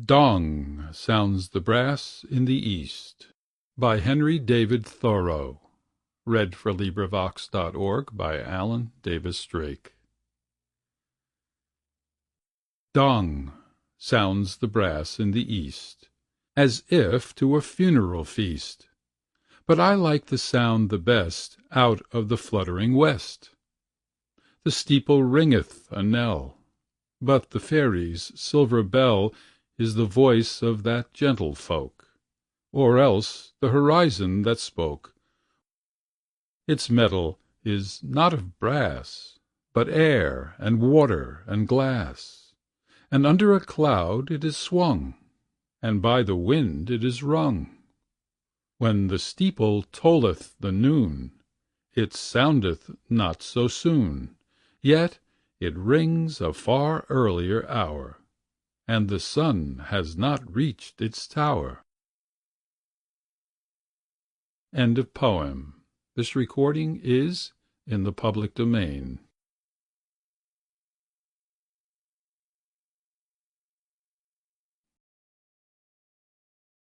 Dong sounds the brass in the east. By Henry David Thoreau. LibriVox.org by Alan Davis Drake. Dong sounds the brass in the east, as if to a funeral feast. But I like the sound the best out of the fluttering west. The steeple ringeth a knell, but the fairies' silver bell is the voice of that gentle folk, or else the horizon that spoke. Its metal is not of brass, but air and water and glass, and under a cloud it is swung, and by the wind it is rung. When the steeple tolleth the noon, it soundeth not so soon, yet it rings a far earlier hour, and the sun has not reached its tower. End of poem. This recording is in the public domain.